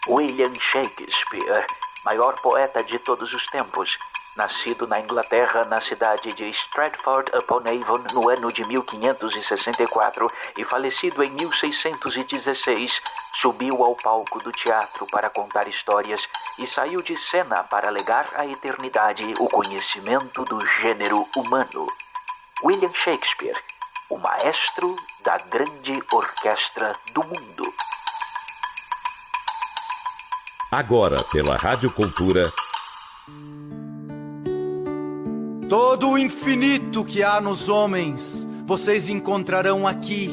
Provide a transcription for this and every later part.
William Shakespeare, maior poeta de todos os tempos, nascido na Inglaterra, na cidade de Stratford-upon-Avon, no ano de 1564 e falecido em 1616, subiu ao palco do teatro para contar histórias e saiu de cena para legar à eternidade o conhecimento do gênero humano. William Shakespeare, o maestro da grande orquestra do mundo. Agora, pela Rádio Cultura. Todo o infinito que há nos homens, vocês encontrarão aqui,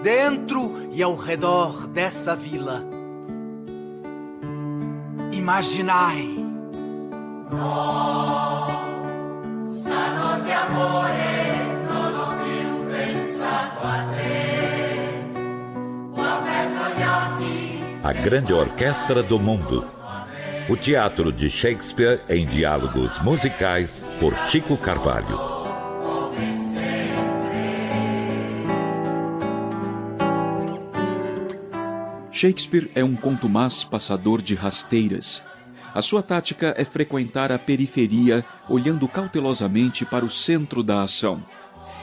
dentro e ao redor dessa vila. Imaginai. Notte amore, todo più pensato a te. Ho aperto gli occhi. A grande orquestra do mundo. O teatro de Shakespeare em diálogos musicais por Chico Carvalho. Shakespeare é um contumaz passador de rasteiras. A sua tática é frequentar a periferia, olhando cautelosamente para o centro da ação.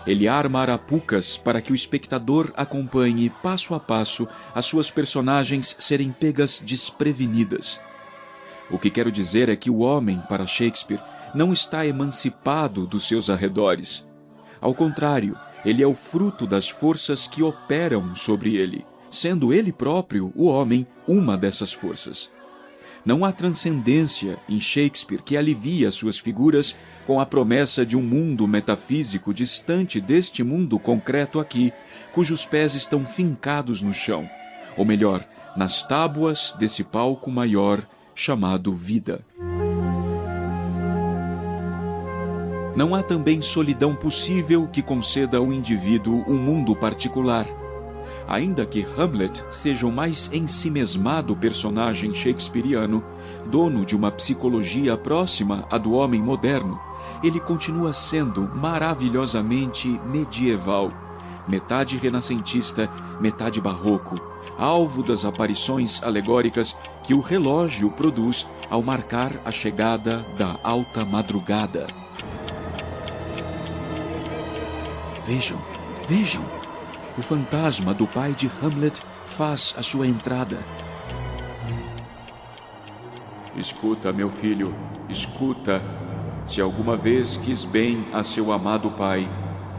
Ele arma arapucas para que o espectador acompanhe passo a passo as suas personagens serem pegas desprevenidas. O que quero dizer é que o homem, para Shakespeare, não está emancipado dos seus arredores. Ao contrário, ele é o fruto das forças que operam sobre ele, sendo ele próprio, o homem, uma dessas forças. Não há transcendência em Shakespeare que alivia suas figuras com a promessa de um mundo metafísico distante deste mundo concreto aqui, cujos pés estão fincados no chão, ou melhor, nas tábuas desse palco maior chamado vida. Não há também solidão possível que conceda ao indivíduo um mundo particular. Ainda que Hamlet seja o mais ensimesmado personagem shakespeariano, dono de uma psicologia próxima à do homem moderno, ele continua sendo maravilhosamente medieval, metade renascentista, metade barroco, alvo das aparições alegóricas que o relógio produz ao marcar a chegada da alta madrugada. Vejam, vejam! O fantasma do pai de Hamlet faz a sua entrada. Escuta, meu filho, escuta. Se alguma vez quis bem a seu amado pai,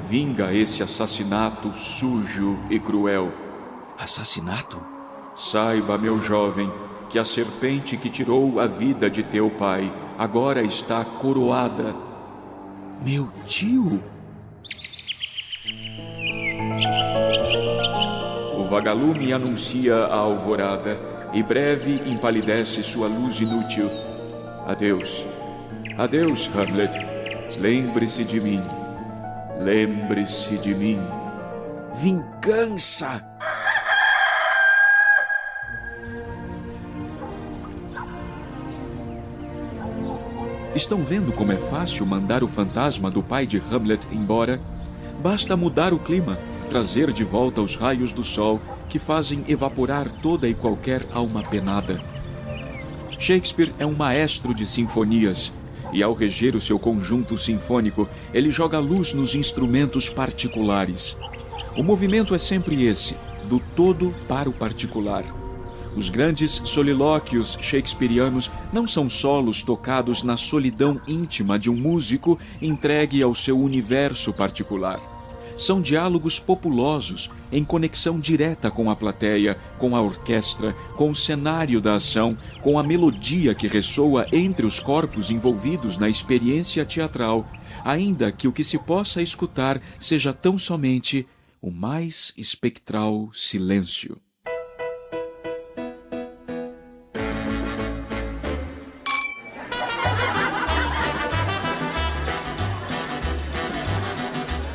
vinga esse assassinato sujo e cruel. Assassinato? Saiba, meu jovem, que a serpente que tirou a vida de teu pai agora está coroada. Meu tio? O vagalume anuncia a alvorada e breve empalidece sua luz inútil. Adeus. Adeus, Hamlet. Lembre-se de mim. Lembre-se de mim. Vingança! Estão vendo como é fácil mandar o fantasma do pai de Hamlet embora? Basta mudar o clima, trazer de volta os raios do sol que fazem evaporar toda e qualquer alma penada. Shakespeare é um maestro de sinfonias, e ao reger o seu conjunto sinfônico, ele joga luz nos instrumentos particulares. O movimento é sempre esse, do todo para o particular. Os grandes solilóquios shakespearianos não são solos tocados na solidão íntima de um músico entregue ao seu universo particular. São diálogos populosos, em conexão direta com a plateia, com a orquestra, com o cenário da ação, com a melodia que ressoa entre os corpos envolvidos na experiência teatral, ainda que o que se possa escutar seja tão somente o mais espectral silêncio.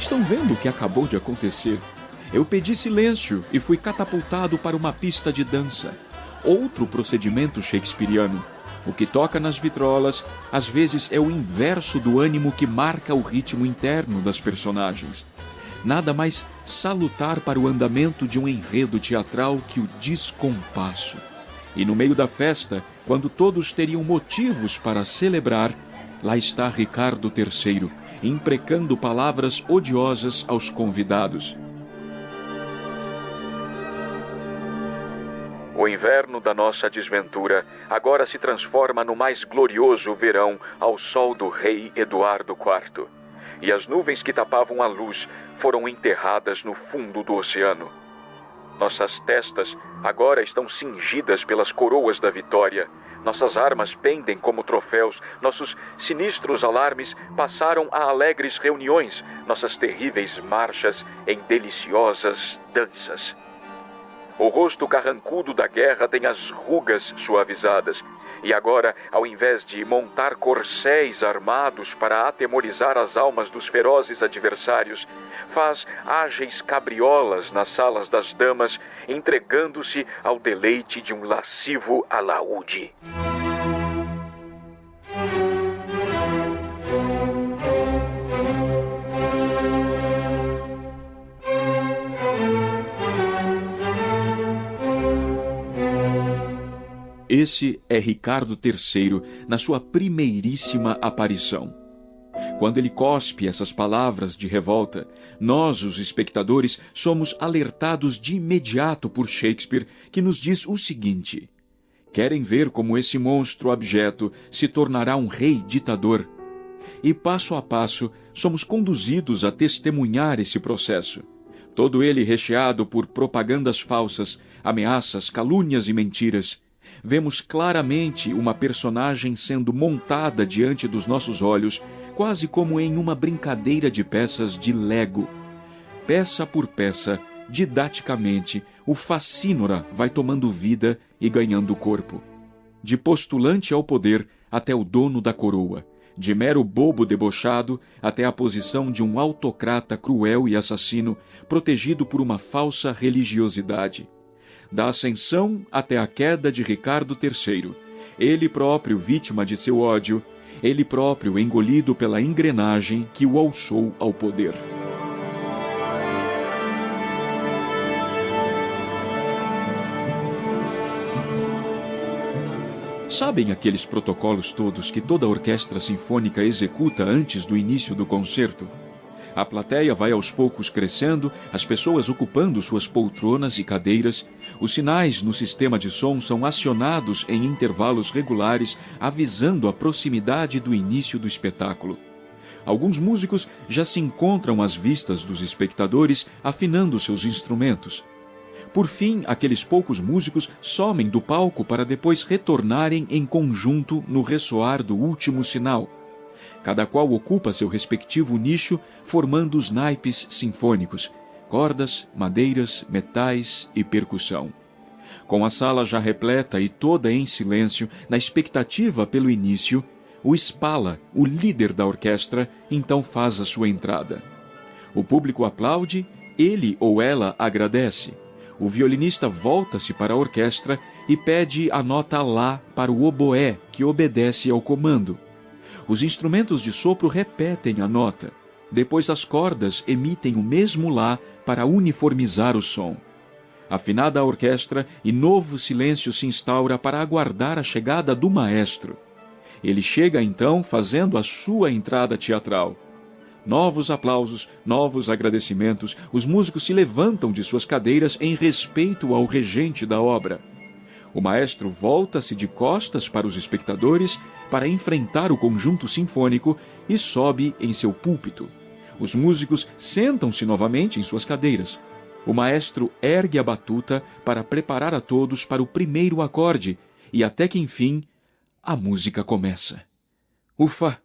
Estão vendo o que acabou de acontecer? Eu pedi silêncio e fui catapultado para uma pista de dança. Outro procedimento shakespeariano. O que toca nas vitrolas, às vezes, é o inverso do ânimo que marca o ritmo interno das personagens. Nada mais salutar para o andamento de um enredo teatral que o descompasso. E no meio da festa, quando todos teriam motivos para celebrar, lá está Ricardo III, imprecando palavras odiosas aos convidados. O inverno da nossa desventura agora se transforma no mais glorioso verão ao sol do rei Eduardo IV. E as nuvens que tapavam a luz foram enterradas no fundo do oceano. Nossas testas agora estão cingidas pelas coroas da vitória. Nossas armas pendem como troféus. Nossos sinistros alarmes passaram a alegres reuniões. Nossas terríveis marchas em deliciosas danças. O rosto carrancudo da guerra tem as rugas suavizadas. E agora, ao invés de montar corcéis armados para atemorizar as almas dos ferozes adversários, faz ágeis cabriolas nas salas das damas, entregando-se ao deleite de um lascivo alaúde. Esse é Ricardo III na sua primeiríssima aparição. Quando ele cospe essas palavras de revolta, nós, os espectadores, somos alertados de imediato por Shakespeare, que nos diz o seguinte: querem ver como esse monstro abjeto se tornará um rei ditador? E passo a passo somos conduzidos a testemunhar esse processo. Todo ele recheado por propagandas falsas, ameaças, calúnias e mentiras. Vemos claramente uma personagem sendo montada diante dos nossos olhos, quase como em uma brincadeira de peças de Lego. Peça por peça, didaticamente, o facínora vai tomando vida e ganhando corpo. De postulante ao poder até o dono da coroa, de mero bobo debochado até a posição de um autocrata cruel e assassino, protegido por uma falsa religiosidade. Da ascensão até a queda de Ricardo III, ele próprio vítima de seu ódio, ele próprio engolido pela engrenagem que o alçou ao poder. Sabem aqueles protocolos todos que toda orquestra sinfônica executa antes do início do concerto? A plateia vai aos poucos crescendo, as pessoas ocupando suas poltronas e cadeiras. Os sinais no sistema de som são acionados em intervalos regulares, avisando a proximidade do início do espetáculo. Alguns músicos já se encontram às vistas dos espectadores, afinando seus instrumentos. Por fim, aqueles poucos músicos somem do palco para depois retornarem em conjunto no ressoar do último sinal. Cada qual ocupa seu respectivo nicho, formando os naipes sinfônicos, cordas, madeiras, metais e percussão. Com a sala já repleta e toda em silêncio, na expectativa pelo início, o Spala, o líder da orquestra, então faz a sua entrada. O público aplaude, ele ou ela agradece. O violinista volta-se para a orquestra e pede a nota Lá para o oboé, que obedece ao comando. Os instrumentos de sopro repetem a nota. Depois as cordas emitem o mesmo Lá para uniformizar o som. Afinada a orquestra e novo silêncio se instaura para aguardar a chegada do maestro. Ele chega então fazendo a sua entrada teatral. Novos aplausos, novos agradecimentos, os músicos se levantam de suas cadeiras em respeito ao regente da obra. O maestro volta-se de costas para os espectadores para enfrentar o conjunto sinfônico e sobe em seu púlpito. Os músicos sentam-se novamente em suas cadeiras. O maestro ergue a batuta para preparar a todos para o primeiro acorde e até que, enfim, a música começa. Ufa!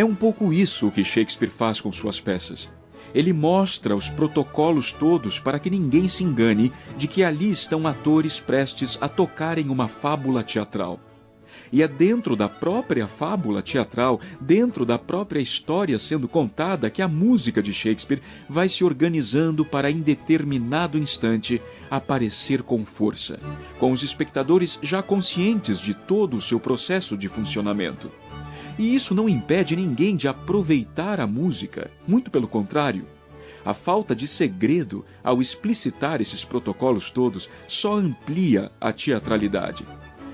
É um pouco isso que Shakespeare faz com suas peças. Ele mostra os protocolos todos para que ninguém se engane de que ali estão atores prestes a tocarem uma fábula teatral. E é dentro da própria fábula teatral, dentro da própria história sendo contada, que a música de Shakespeare vai se organizando para, em determinado instante, aparecer com força, com os espectadores já conscientes de todo o seu processo de funcionamento. E isso não impede ninguém de aproveitar a música, muito pelo contrário. A falta de segredo ao explicitar esses protocolos todos só amplia a teatralidade.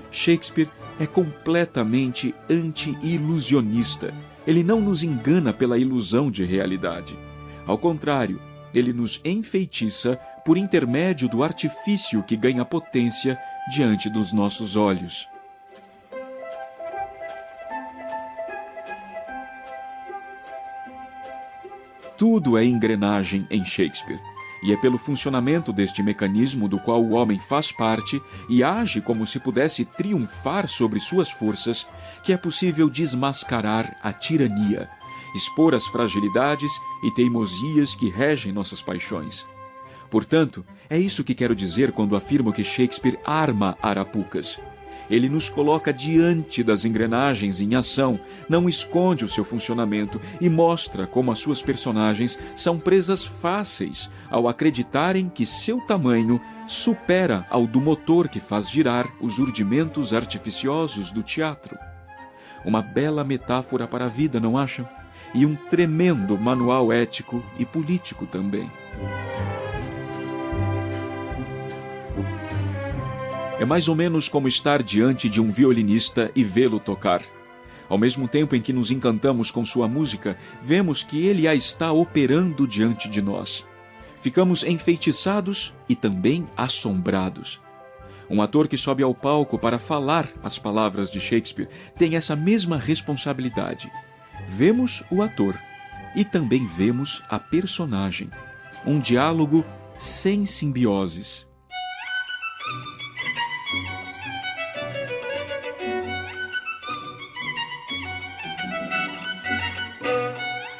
Shakespeare é completamente anti-ilusionista. Ele não nos engana pela ilusão de realidade. Ao contrário, ele nos enfeitiça por intermédio do artifício que ganha potência diante dos nossos olhos. Tudo é engrenagem em Shakespeare, e é pelo funcionamento deste mecanismo do qual o homem faz parte e age como se pudesse triunfar sobre suas forças que é possível desmascarar a tirania, expor as fragilidades e teimosias que regem nossas paixões. Portanto, é isso que quero dizer quando afirmo que Shakespeare arma arapucas. Ele nos coloca diante das engrenagens em ação, não esconde o seu funcionamento e mostra como as suas personagens são presas fáceis ao acreditarem que seu tamanho supera ao do motor que faz girar os urdimentos artificiosos do teatro. Uma bela metáfora para a vida, não acham? E um tremendo manual ético e político também. É mais ou menos como estar diante de um violinista e vê-lo tocar. Ao mesmo tempo em que nos encantamos com sua música, vemos que ele a está operando diante de nós. Ficamos enfeitiçados e também assombrados. Um ator que sobe ao palco para falar as palavras de Shakespeare tem essa mesma responsabilidade. Vemos o ator e também vemos a personagem. Um diálogo sem simbioses.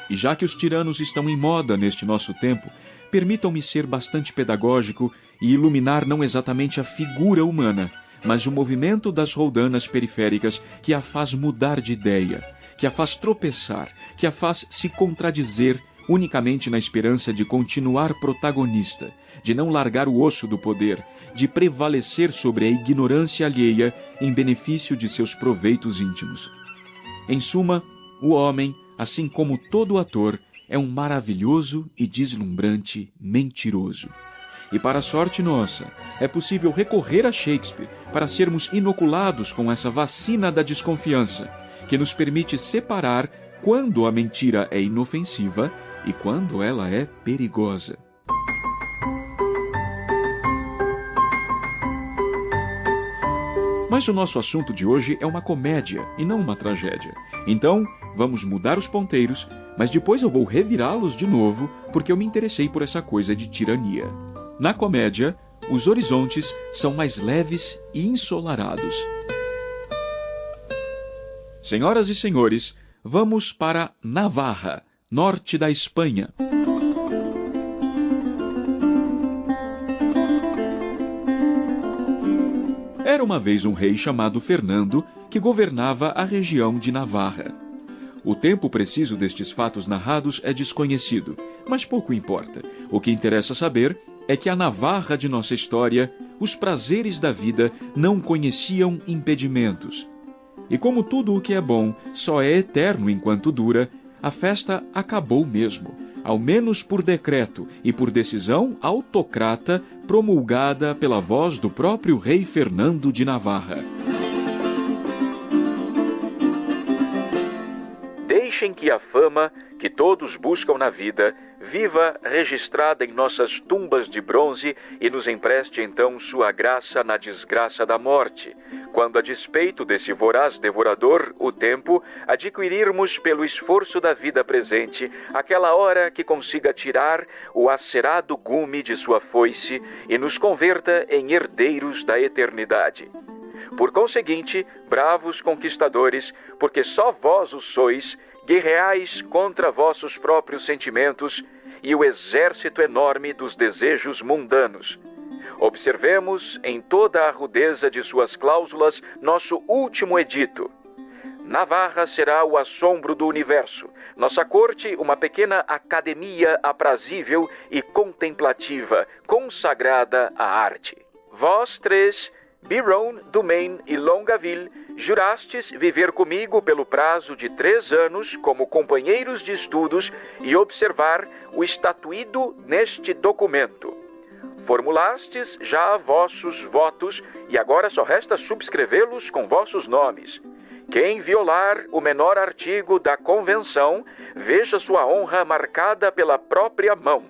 E já que os tiranos estão em moda neste nosso tempo, permitam-me ser bastante pedagógico e iluminar não exatamente a figura humana, mas o movimento das roldanas periféricas que a faz mudar de ideia, que a faz tropeçar, que a faz se contradizer unicamente na esperança de continuar protagonista, de não largar o osso do poder, de prevalecer sobre a ignorância alheia em benefício de seus proveitos íntimos. Em suma, o homem, assim como todo ator, é um maravilhoso e deslumbrante mentiroso. E para a sorte nossa, é possível recorrer a Shakespeare para sermos inoculados com essa vacina da desconfiança, que nos permite separar quando a mentira é inofensiva e quando ela é perigosa. Mas o nosso assunto de hoje é uma comédia e não uma tragédia. Então, vamos mudar os ponteiros, mas depois eu vou revirá-los de novo porque eu me interessei por essa coisa de tirania. Na comédia, os horizontes são mais leves e ensolarados. Senhoras e senhores, vamos para Navarra, norte da Espanha. Era uma vez um rei chamado Fernando que governava a região de Navarra. O tempo preciso destes fatos narrados é desconhecido, mas pouco importa. O que interessa saber é que a Navarra de nossa história, os prazeres da vida não conheciam impedimentos. E como tudo o que é bom só é eterno enquanto dura, a festa acabou mesmo, ao menos por decreto e por decisão autocrata promulgada pela voz do próprio rei Fernando de Navarra. Deixem que a fama que todos buscam na vida viva registrada em nossas tumbas de bronze e nos empreste então sua graça na desgraça da morte, quando a despeito desse voraz devorador, o tempo, adquirirmos pelo esforço da vida presente aquela hora que consiga tirar o acerado gume de sua foice e nos converta em herdeiros da eternidade. Por conseguinte, bravos conquistadores, porque só vós o sois, guerreais contra vossos próprios sentimentos e o exército enorme dos desejos mundanos. Observemos em toda a rudeza de suas cláusulas nosso último edito. Navarra será o assombro do universo, nossa corte uma pequena academia aprazível e contemplativa, consagrada à arte. Vós três, Biron, Dumaine e Longueville, jurastes viver comigo pelo prazo de 3 anos como companheiros de estudos e observar o estatuído neste documento. Formulastes já vossos votos e agora só resta subscrevê-los com vossos nomes. Quem violar o menor artigo da Convenção, veja sua honra marcada pela própria mão.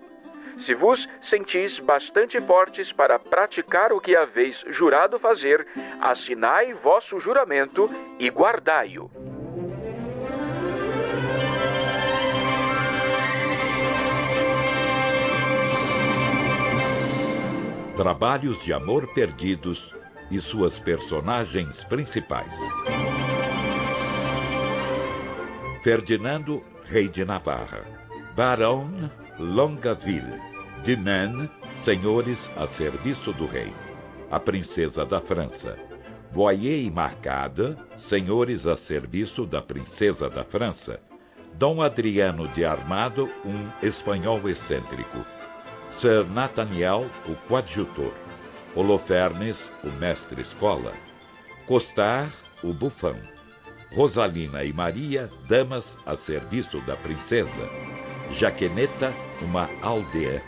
Se vos sentis bastante fortes para praticar o que haveis jurado fazer, assinai vosso juramento e guardai-o. Trabalhos de amor perdidos e suas personagens principais. Ferdinando, rei de Navarra. Barão Longueville. Dumaine, senhores a serviço do rei. A princesa da França. Boyer e Marcade, senhores a serviço da princesa da França. Dom Adriano de Armado, um espanhol excêntrico. Sir Nathaniel, o coadjutor. Holofernes, o mestre-escola. Costar, o bufão. Rosalina e Maria, damas a serviço da princesa. Jaqueneta, uma aldeã.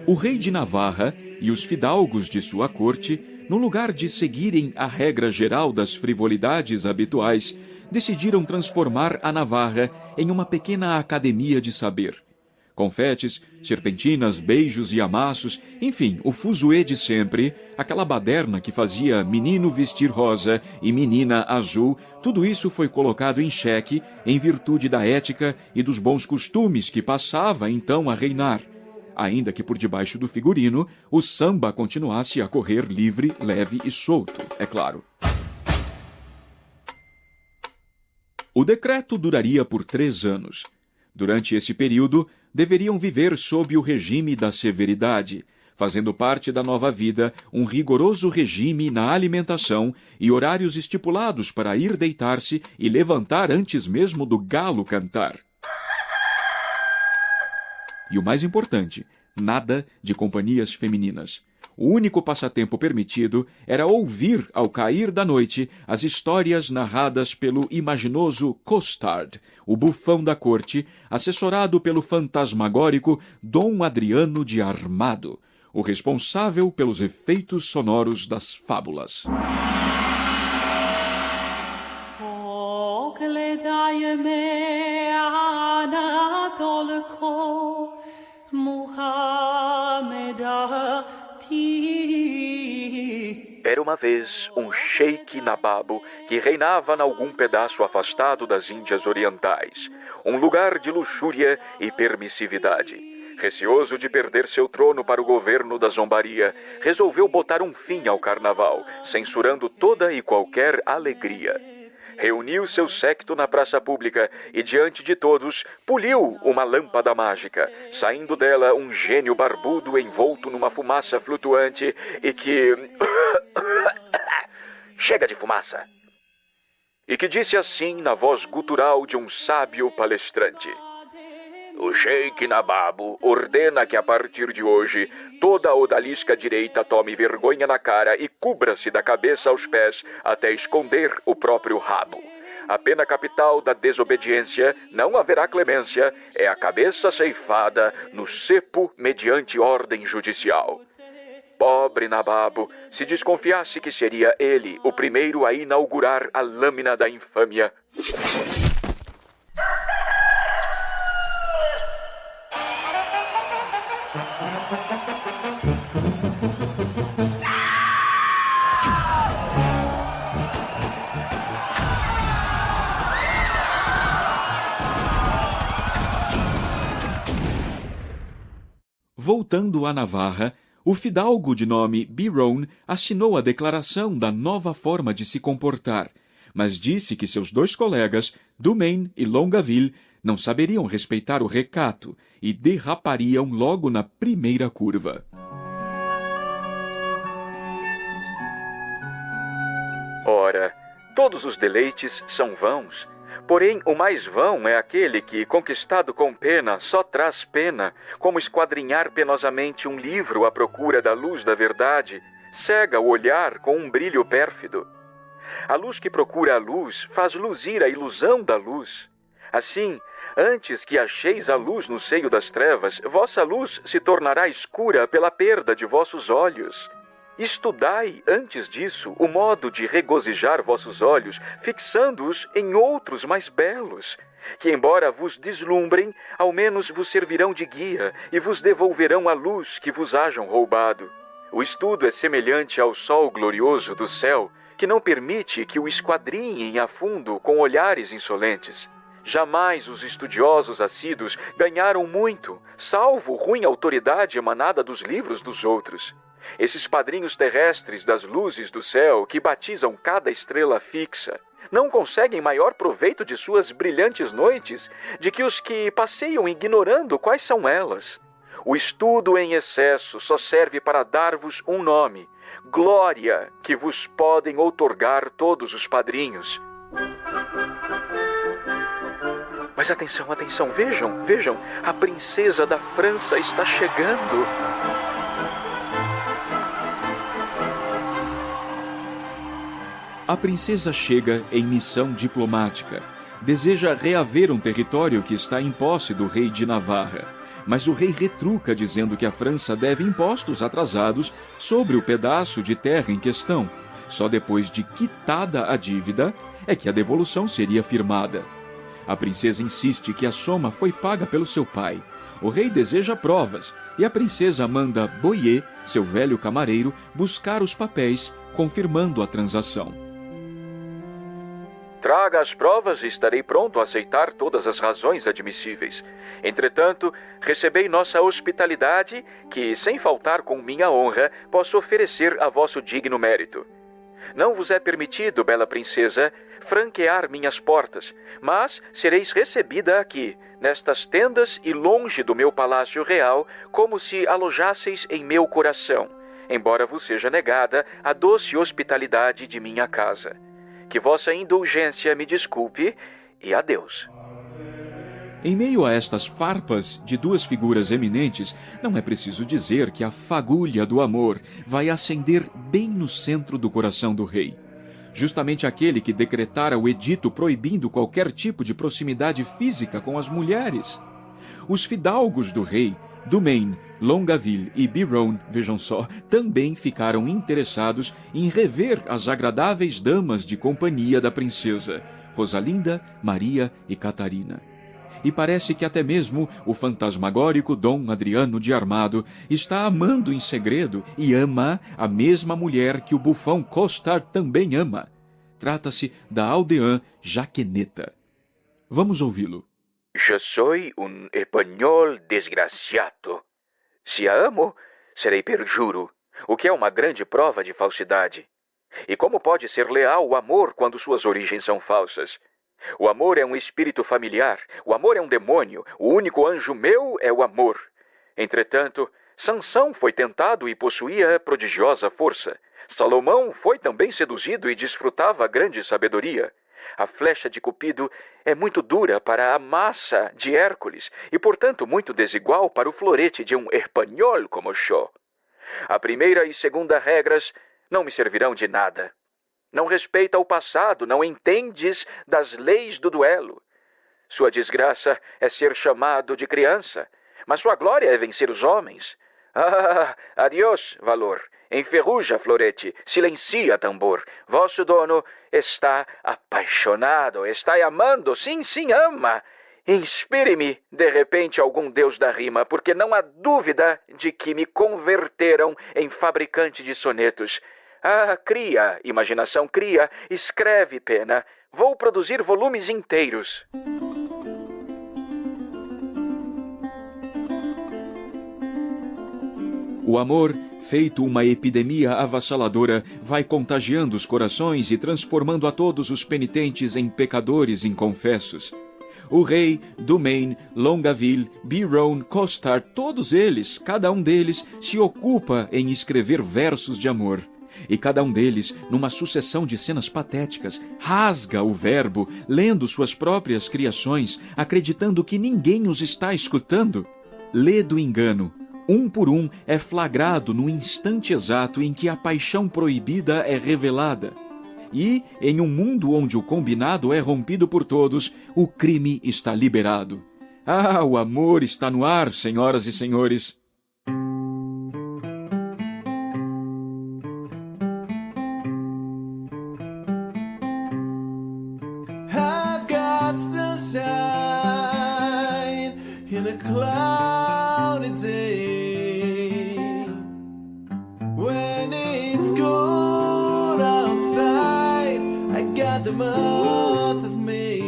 O rei de Navarra e os fidalgos de sua corte, no lugar de seguirem a regra geral das frivolidades habituais, decidiram transformar a Navarra em uma pequena academia de saber. Confetes, serpentinas, beijos e amassos, enfim, o fuzuê de sempre, aquela baderna que fazia menino vestir rosa e menina azul, tudo isso foi colocado em xeque em virtude da ética e dos bons costumes que passava então a reinar. Ainda que por debaixo do figurino, o samba continuasse a correr livre, leve e solto, é claro. O decreto duraria por 3 anos. Durante esse período, deveriam viver sob o regime da severidade, fazendo parte da nova vida um rigoroso regime na alimentação e horários estipulados para ir deitar-se e levantar antes mesmo do galo cantar. E o mais importante, nada de companhias femininas. O único passatempo permitido era ouvir, ao cair da noite, as histórias narradas pelo imaginoso Costard, o bufão da corte, assessorado pelo fantasmagórico Dom Adriano de Armado, o responsável pelos efeitos sonoros das fábulas. Era uma vez um sheik nababo que reinava em algum pedaço afastado das Índias Orientais, um lugar de luxúria e permissividade. Receoso de perder seu trono para o governo da zombaria, resolveu botar um fim ao carnaval, censurando toda e qualquer alegria. Reuniu seu séquito na praça pública e, diante de todos, poliu uma lâmpada mágica, saindo dela um gênio barbudo envolto numa fumaça flutuante e que... Chega de fumaça! E que disse assim na voz gutural de um sábio palestrante: o sheik nababo ordena que a partir de hoje toda a odalisca direita tome vergonha na cara e cubra-se da cabeça aos pés até esconder o próprio rabo. A pena capital da desobediência, não haverá clemência, é a cabeça ceifada no cepo mediante ordem judicial. Pobre nababo, se desconfiasse que seria ele o primeiro a inaugurar a lâmina da infâmia. Voltando à Navarra, o fidalgo de nome Biron assinou a declaração da nova forma de se comportar, mas disse que seus 2 colegas, Dumaine e Longueville, não saberiam respeitar o recato e derrapariam logo na primeira curva. Ora, todos os deleites são vãos, Porém, o mais vão é aquele que, conquistado com pena, só traz pena, como esquadrinhar penosamente um livro à procura da luz da verdade, cega o olhar com um brilho pérfido. A luz que procura a luz faz luzir a ilusão da luz. Assim, antes que acheis a luz no seio das trevas, vossa luz se tornará escura pela perda de vossos olhos. Estudai, antes disso, o modo de regozijar vossos olhos, fixando-os em outros mais belos, que, embora vos deslumbrem, ao menos vos servirão de guia e vos devolverão a luz que vos hajam roubado. O estudo é semelhante ao sol glorioso do céu, que não permite que o esquadrinhem a fundo com olhares insolentes. Jamais os estudiosos assíduos ganharam muito, salvo ruim autoridade emanada dos livros dos outros. Esses padrinhos terrestres das luzes do céu, que batizam cada estrela fixa, não conseguem maior proveito de suas brilhantes noites de que os que passeiam ignorando quais são elas. O estudo em excesso só serve para dar-vos um nome, glória, que vos podem outorgar todos os padrinhos. Mas atenção, atenção, vejam, a princesa da França está chegando. A princesa chega em missão diplomática. Deseja reaver um território que está em posse do rei de Navarra. Mas o rei retruca dizendo que a França deve impostos atrasados sobre o pedaço de terra em questão. Só depois de quitada a dívida é que a devolução seria firmada. A princesa insiste que a soma foi paga pelo seu pai. O rei deseja provas e a princesa manda Boyer, seu velho camareiro, buscar os papéis, confirmando a transação. Traga as provas e estarei pronto a aceitar todas as razões admissíveis. Entretanto, recebei nossa hospitalidade, que, sem faltar com minha honra, posso oferecer a vosso digno mérito. Não vos é permitido, bela princesa, franquear minhas portas, mas sereis recebida aqui, nestas tendas e longe do meu palácio real, como se alojasseis em meu coração, embora vos seja negada a doce hospitalidade de minha casa. Que vossa indulgência me desculpe e adeus. Em meio a estas farpas de duas figuras eminentes, não é preciso dizer que a fagulha do amor vai acender bem no centro do coração do rei. Justamente aquele que decretara o edito proibindo qualquer tipo de proximidade física com as mulheres. Os fidalgos do rei, Dumaine, Longueville e Biron, vejam só, também ficaram interessados em rever as agradáveis damas de companhia da princesa, Rosalinda, Maria e Catarina. E parece que até mesmo o fantasmagórico Dom Adriano de Armado está amando em segredo e ama a mesma mulher que o bufão Costard também ama. Trata-se da aldeã Jaqueneta. Vamos ouvi-lo. Je soy un espanhol desgraciado. Se a amo, serei perjuro, o que é uma grande prova de falsidade. E como pode ser leal o amor quando suas origens são falsas? O amor é um espírito familiar, o amor é um demônio, o único anjo meu é o amor. Entretanto, Sansão foi tentado e possuía prodigiosa força. Salomão foi também seduzido e desfrutava grande sabedoria. A flecha de Cupido é muito dura para a massa de Hércules e, portanto, muito desigual para o florete de um espanhol como eu. A primeira e segunda regras não me servirão de nada. Não respeita o passado, não entendes das leis do duelo. Sua desgraça é ser chamado de criança, mas sua glória é vencer os homens. Ah, adiós, valor. Enferruja, florete, silencia, tambor. Vosso dono está apaixonado, está amando, sim, ama. Inspire-me, de repente, algum deus da rima, porque não há dúvida de que me converteram em fabricante de sonetos. Ah, cria, imaginação cria, escreve, pena. Vou produzir volumes inteiros. O amor, feito uma epidemia avassaladora, vai contagiando os corações e transformando a todos os penitentes em pecadores inconfessos. O rei, Dumaine, Longueville, Biron, Costard, todos eles, cada um deles, se ocupa em escrever versos de amor. E cada um deles, numa sucessão de cenas patéticas, rasga o verbo, lendo suas próprias criações, acreditando que ninguém os está escutando. Lê do engano. Um por um é flagrado no instante exato em que a paixão proibida é revelada. E, em um mundo onde o combinado é rompido por todos, o crime está liberado. Ah, o amor está no ar, senhoras e senhores. I've got sunshine in a cloudy day. When it's cold outside, I got the month of May.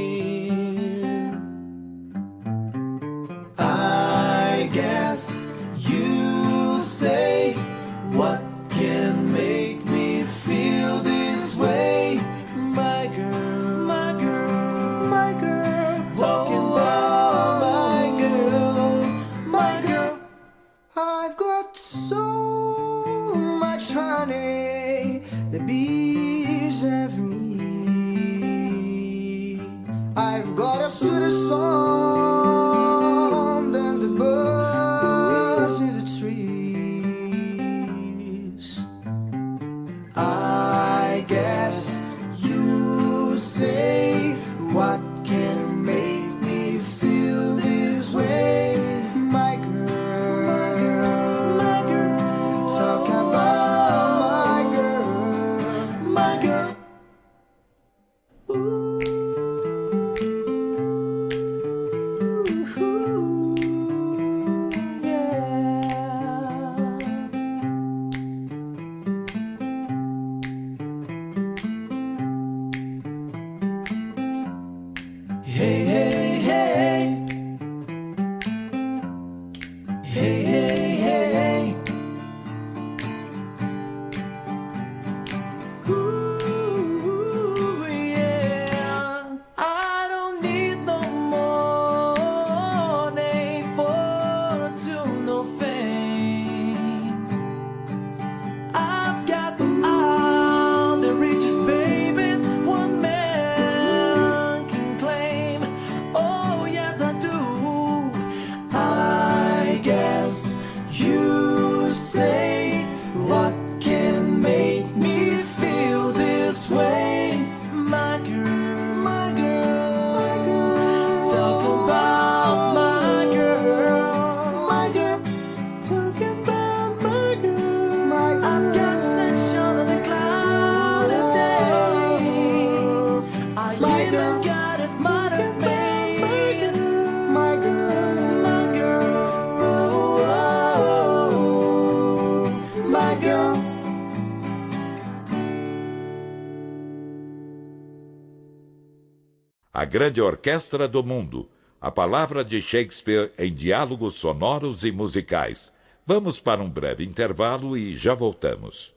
I guess you say, what can make me feel this way? My girl, my girl, my girl, talking about my girl, my girl. I've got so much honey, the bees have me. I've got a sweeter song than the birds in the trees. I guess you say, what can make me feel this way? My girl, my girl, my girl, talk about my girl, my girl. Hey, hey, hey. Hey, hey, hey. Ooh, yeah. I don't need no money, fortune, no fame. I've got all the riches, baby, one man can claim. Oh, yes, I do. I guess you say, what can make me feel this way? My girl, my girl, my girl, talk about my girl, my girl, talk about my girl, my girl. I've got sunshine on a cloudy day. I even got a mother made. My girl, my girl, oh, oh, oh, my girl. A grande orquestra do mundo. A palavra de Shakespeare em diálogos sonoros e musicais. Vamos para um breve intervalo e já voltamos.